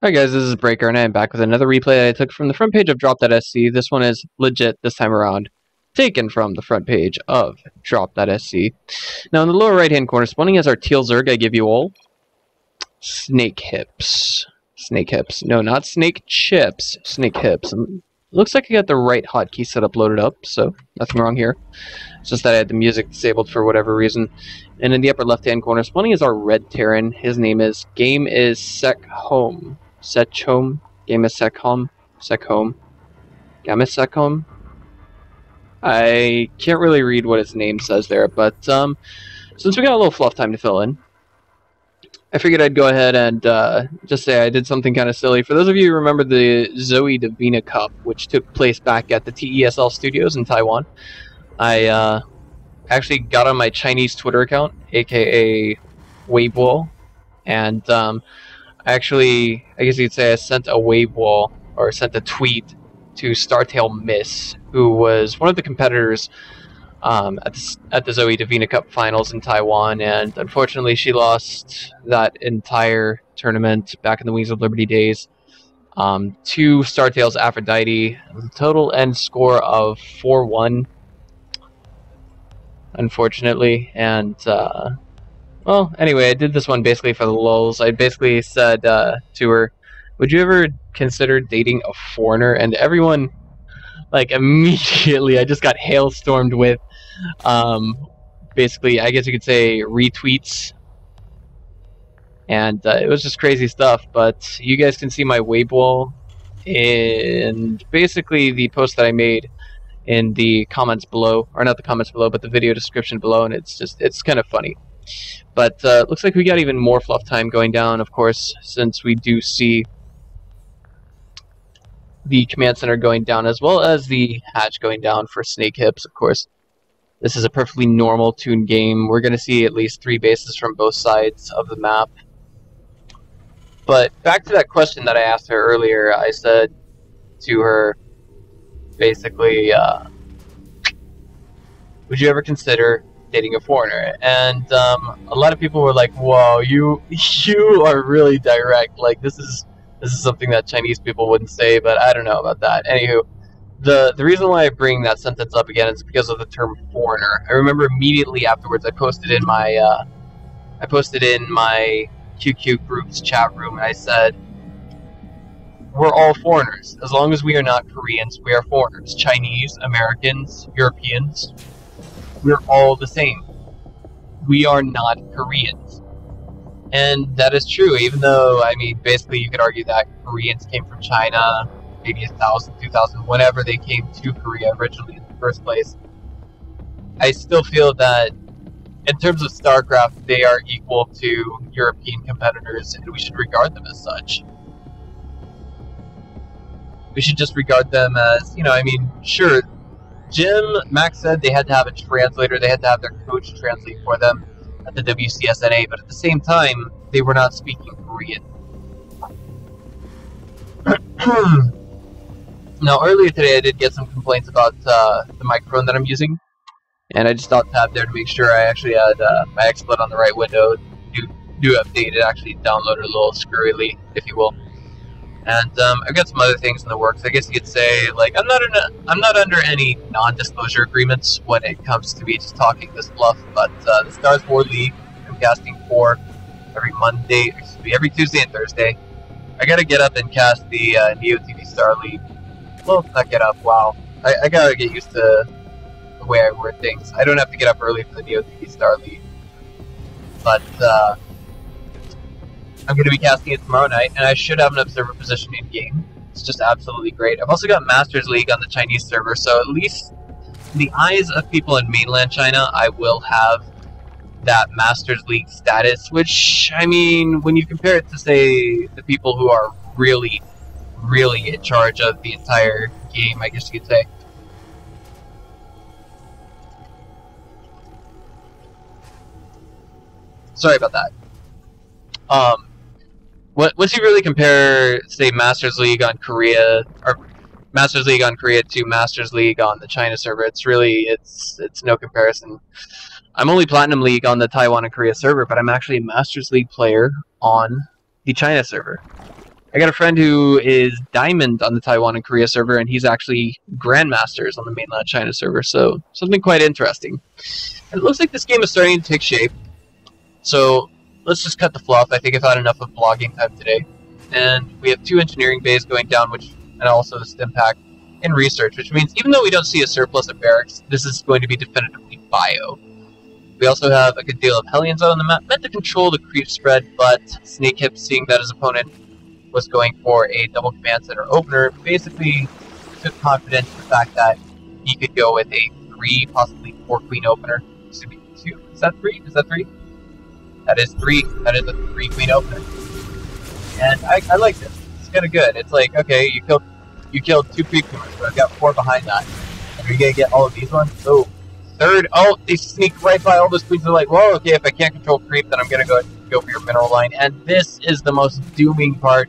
Hi guys, this is Breaker, and I am back with another replay that I took from the front page of Drop.sc. This one is legit this time around, taken from the front page of Drop.sc. Now in the lower right hand corner, spawning as our teal Zerg, I give you all Snakehips. Snakehips. No, not snake chips. Snakehips. Looks like I got the right hotkey setup loaded up, so nothing wrong here. It's just that I had the music disabled for whatever reason. And in the upper left hand corner, spawning is our red Terran. His name is GamIsSecHome. SecHome, GamIsSecHome, SecHome, GamIsSecHome. I can't really read what his name says there, but since we got a little fluff time to fill in, I figured I'd go ahead and just say I did something kind of silly. For those of you who remember the Zoe Divina Cup, which took place back at the TESL studios in Taiwan, I actually got on my Chinese Twitter account, aka Weibo, and actually, I guess you could say I sent a Weibo, or sent a tweet to Startail Miss, who was one of the competitors at the Zoe Divina Cup finals in Taiwan, and unfortunately she lost that entire tournament back in the Wings of Liberty days to Startail's Aphrodite. Total end score of 4-1, unfortunately, and well, anyway, I did this one basically for the lulz. I basically said to her, would you ever consider dating a foreigner? And everyone, like, immediately, I just got hailstormed with, basically, I guess you could say, retweets. And it was just crazy stuff. But you guys can see my Weibo in basically the post that I made in the comments below. Or not the comments below, but the video description below. And it's kind of funny. But looks like we got even more fluff time going down, of course, since we do see the command center going down, as well as the hatch going down for Snakehips, of course. This is a perfectly normal toon game. We're going to see at least 3 bases from both sides of the map. But back to that question that I asked her earlier, I said to her, basically, would you ever consider dating a foreigner? And a lot of people were like, "Whoa, you are really direct. Like this is something that Chinese people wouldn't say." But I don't know about that. Anywho, the reason why I bring that sentence up again is because of the term foreigner. I remember immediately afterwards I posted in my QQ group's chat room, and I said, we're all foreigners. As long as we are not Koreans, we are foreigners. Chinese, Americans, Europeans, we're all the same. We are not Koreans. And that is true, even though, I mean, basically you could argue that Koreans came from China maybe 1,000, 2,000, whenever they came to Korea originally in the first place. I still feel that in terms of StarCraft, they are equal to European competitors, and we should regard them as such. We should just regard them as, you know, I mean, sure, Max said they had to have a translator, they had to have their coach translate for them at the WCSNA, but at the same time, they were not speaking Korean. Now, earlier today, I did get some complaints about the microphone that I'm using, and I just thought to have there to make sure I actually had my XSplit on the right window. Do update it, actually downloaded a little scurrily, if you will. And I've got some other things in the works. I guess you could say, like, I'm not under any non-disclosure agreements when it comes to me just talking this fluff. But the Stars 4 League, I'm casting for every Tuesday and Thursday. I gotta get up and cast the Neo TV Star League. Well, not get up. Wow, I gotta get used to the way I word things. I don't have to get up early for the Neo TV Star League, but I'm going to be casting it tomorrow night, and I should have an observer position in game. It's just absolutely great. I've also got Masters League on the Chinese server, so at least in the eyes of people in mainland China, I will have that Masters League status, which, I mean, when you compare it to, say, the people who are really, really in charge of the entire game, I guess you could say. Sorry about that. Once you really compare, say, Masters League on Korea, or Masters League on Korea to Masters League on the China server, it's no comparison. I'm only Platinum League on the Taiwan and Korea server, but I'm actually a Masters League player on the China server. I got a friend who is Diamond on the Taiwan and Korea server, and he's actually Grandmasters on the mainland China server, so something quite interesting. And it looks like this game is starting to take shape, so let's just cut the fluff. I think I've had enough of blogging time today. And we have 2 engineering bays going down, and also the stim pack in research, which means even though we don't see a surplus of barracks, this is going to be definitively bio. We also have a good deal of Hellions out on the map, meant to control the creep spread, but Snakehips, seeing that his opponent was going for a double command center opener, basically took confidence in the fact that he could go with a 3, possibly 4 queen opener. Excuse me, 2. Is that 3? Is that 3? That is 3. That is a 3 queen opener. And I like this. It's kind of good. It's like, okay, you killed 2 creep tumors, but I've got 4 behind that. Are you gonna get all of these ones? Oh, 3rd. Oh, they sneak right by all those queens. They're like, well, okay, if I can't control creep, then I'm gonna go for your mineral line. And this is the most dooming part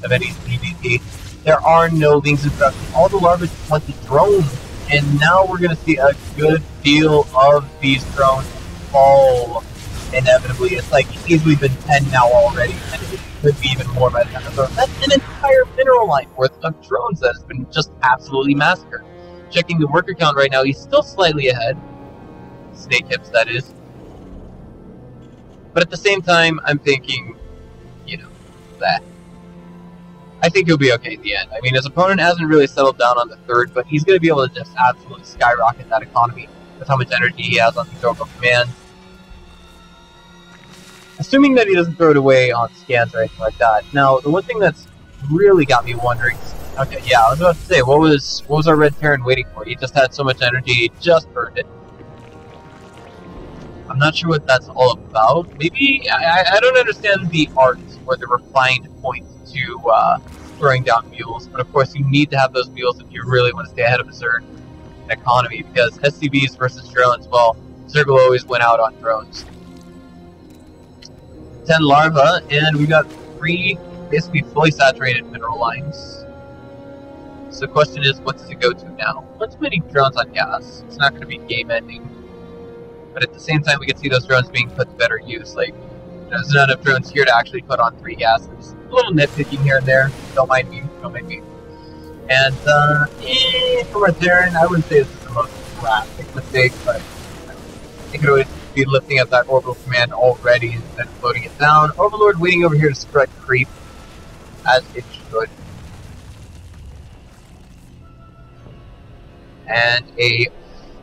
of any PvP. There are no lings in production. All the larvae just went to drones, and now we're going to see a good deal of these drones fall inevitably. It's like easily been 10 now already, and it could be even more by the time of those. That's an entire mineral line worth of drones that has been just absolutely massacred. Checking the worker count right now, he's still slightly ahead. Snakehips, that is. But at the same time, I'm thinking, you know, that I think he'll be okay at the end. I mean, his opponent hasn't really settled down on the 3rd, but he's going to be able to just absolutely skyrocket that economy with how much energy he has on controllable command. Assuming that he doesn't throw it away on scans or anything like that. Now, the one thing that's really got me wondering, okay, yeah, I was about to say, what was our Red Terran waiting for? He just had so much energy, he just burned it. I'm not sure what that's all about. Maybe, I don't understand the art or the refined point to throwing down mules, but of course you need to have those mules if you really want to stay ahead of a Zerg economy, because SCVs versus drones, well, Zerg will always win out on drones. 10 larvae, and we got 3 basically fully saturated mineral lines. So the question is, what does it go to now? What's putting drones on gas? It's not going to be game ending, but at the same time we can see those drones being put to better use. Like, there's not enough drones here to actually put on 3 gases. A little nitpicking here and there. Don't mind me. Don't mind me. And, from our Terran, I wouldn't say this is the most drastic mistake, but it could always be lifting up that orbital command already instead of floating it down. Overlord waiting over here to spread creep, as it should. And a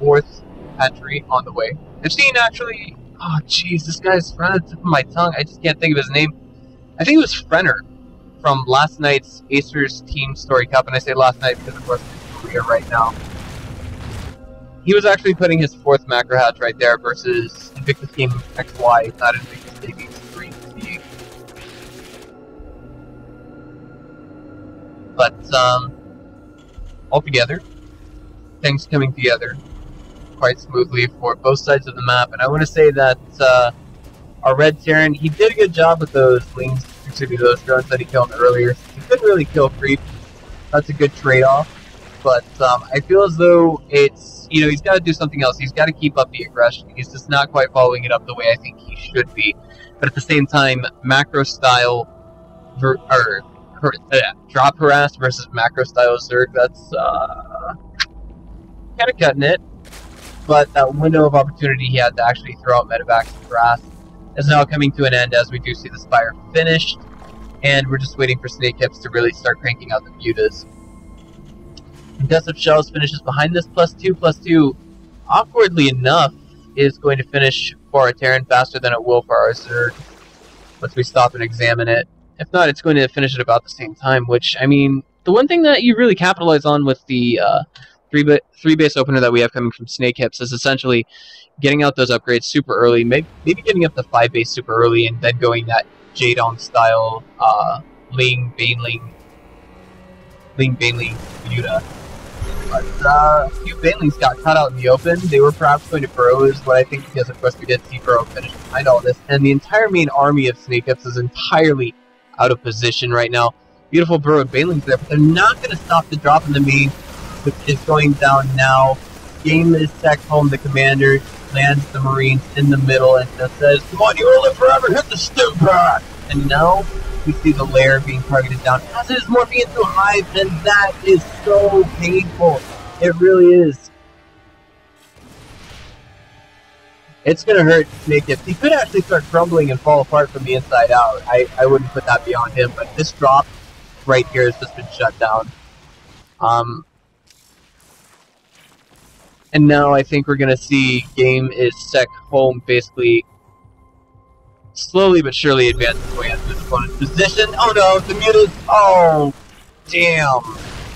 4th hatchery on the way. I've seen actually... Oh, jeez, this guy's right on the tip of my tongue. I just can't think of his name. I think it was Frenner from last night's Acer's Team Story Cup, and I say last night because, of course, he's in Korea right now. He was actually putting his 4th macro hatch right there versus Invictus Game XY, not Invictus Game X3. But, altogether, things coming together quite smoothly for both sides of the map, and I want to say that our Red Terran, he did a good job with those lings, excuse me, those drones that he killed earlier. He couldn't really kill creep. That's a good trade-off, but I feel as though it's, you know, he's got to do something else. He's got to keep up the aggression. He's just not quite following it up the way I think he should be. But at the same time, macro style drop harass versus macro style Zerg, that's kind of cutting it. But that window of opportunity he had to actually throw out medevacs and grass is now coming to an end as we do see the Spire finished, and we're just waiting for Snakehips to really start cranking out the mutas. Death of Shells finishes behind this +2/+2. Awkwardly enough, is going to finish for our Terran faster than it will for our Zerg once we stop and examine it. If not, it's going to finish at about the same time, which, I mean, the one thing that you really capitalize on with the 3-base opener that we have coming from Snakehips is essentially getting out those upgrades super early, maybe getting up to 5-base super early, and then going that Jadong style Ling Baneling Muta. But a few Banelings got caught out in the open. They were perhaps going to burrow is what I think, because of course we did see burrow finish behind all this, and the entire main army of Snakehips is entirely out of position right now. Beautiful burrowed Banelings there, but they're not going to stop the drop in the main, which is going down now. GamIsSecHome, the commander, lands the Marines in the middle and just says, "Come on, you will live forever, hit the stim pack!" And now we see the lair being targeted down as it is morphing into a hive, and that is so painful. It really is. It's going to hurt Snakehips. He could actually start crumbling and fall apart from the inside out. I wouldn't put that beyond him, but this drop right here has just been shut down. And now I think we're going to see GamIsSecHome basically slowly but surely advance his way into his opponent's position. Oh no, the mutas. Oh, damn.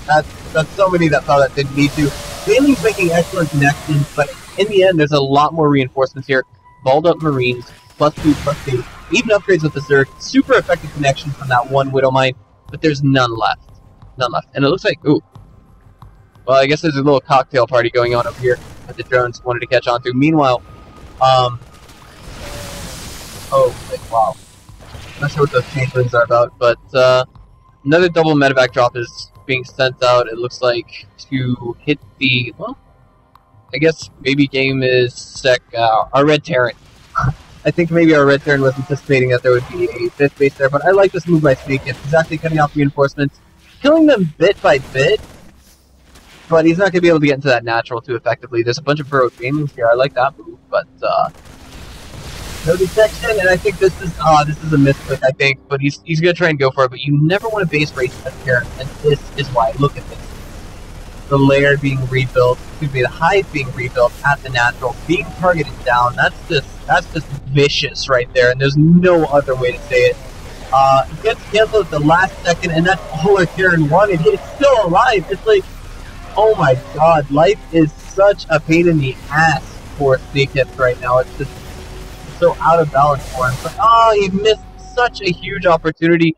That's so many that thought that didn't need to. Bailey's making excellent connections, but in the end, there's a lot more reinforcements here. Balled up Marines, +2/+2, even upgrades with the Zerg. Super effective connection from that one Widow Mine, but there's none left. None left. And it looks like, ooh. Well, I guess there's a little cocktail party going on over here that the drones wanted to catch on to. Meanwhile, oh, wow. Not sure what those chamberlains are about, but another double medevac drop is being sent out, it looks like, to hit the, well, I guess maybe GamIsSec, our Red Terran. I think maybe our Red Terran was anticipating that there would be a 5th base there, but I like this move by Snakehips. He's actually cutting off reinforcements, killing them bit by bit, but he's not going to be able to get into that natural too effectively. There's a bunch of burrowed gamings here, I like that move, but no detection, and I think this is a misclick, I think, but he's going to try and go for it, but you never want to base race that here, and this is why. Look at this. The lair being rebuilt, excuse me, the hive being rebuilt at the natural, being targeted down, that's just vicious right there, and there's no other way to say it. It gets canceled at the last second, and that's all our Terran wanted. It's still alive. It's like, oh my god, life is such a pain in the ass for Snakehips right now. It's just so out of balance for him. But oh, he missed such a huge opportunity.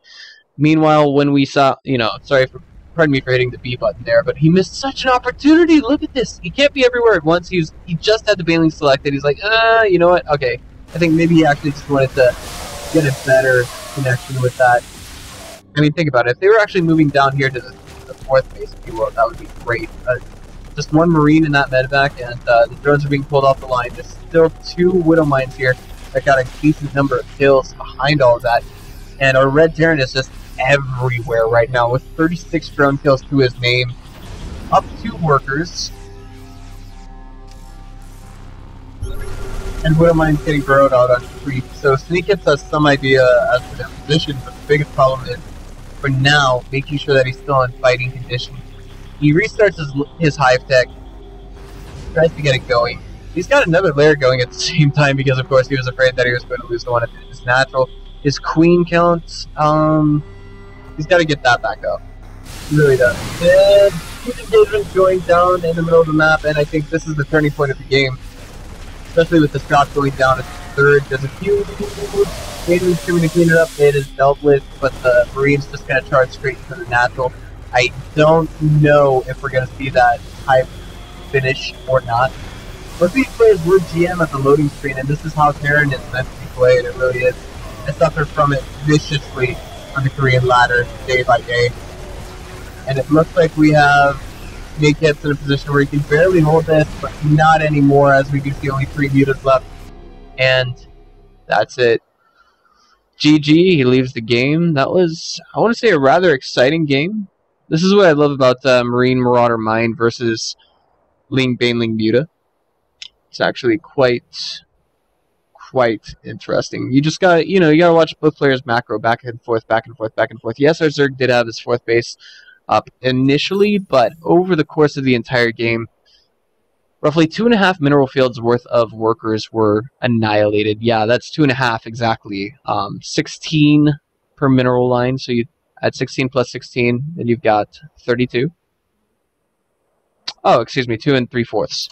Meanwhile, when we saw, you know, pardon me for hitting the B button there, but he missed such an opportunity. Look at this. He can't be everywhere at once. He just had the Baneling selected. He's like, you know what? Okay. I think maybe he actually just wanted to get a better connection with that. I mean, think about it. If they were actually moving down here to the 4th base, if you will, that would be great. Just one Marine in that medevac, and the drones are being pulled off the line. There's still 2 Widow Mines here that got a decent number of kills behind all of that. And our Red Terran is just everywhere right now with 36 drone kills to his name. Up 2 workers. And Widow Mine's getting burrowed out on creep. So Snakehips has some idea as to their position, but the biggest problem is, for now, making sure that he's still in fighting condition. He restarts his hive tech, tries to get it going. He's got another lair going at the same time because, of course, he was afraid that he was going to lose the one at his natural. His queen counts, he's got to get that back up. He really does. And huge engagement going down in the middle of the map, and I think this is the turning point of the game. Especially with this drop going down at 3rd. There's a huge engagement coming to clean it up. It is dealt with, but the Marines just going to charge straight into the natural. I don't know if we're going to see that hive finish or not. But these players were GM at the loading screen, and this is how Terran is meant to be played. It really is. I suffer from it viciously on the Korean ladder day by day. And it looks like we have Snakehips in a position where he can barely hold this, but not anymore, as we can see only 3 mutas left. And that's it. GG, he leaves the game. That was, I want to say, a rather exciting game. This is what I love about Marine Marauder Mine versus Ling Baneling Muta. It's actually quite interesting. You just gotta, you gotta watch both players macro back and forth, back and forth, back and forth. Yes, our Zerg did have his 4th base up initially, but over the course of the entire game, roughly 2.5 mineral fields worth of workers were annihilated. Yeah, that's 2.5 exactly. 16 per mineral line, so you add 16 plus 16, then you've got 32. Oh, excuse me, 2 3/4.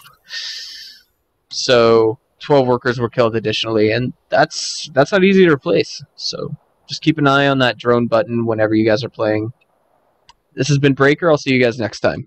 So 12 workers were killed additionally, and that's not easy to replace. So just keep an eye on that drone button whenever you guys are playing. This has been Breaker. I'll see you guys next time.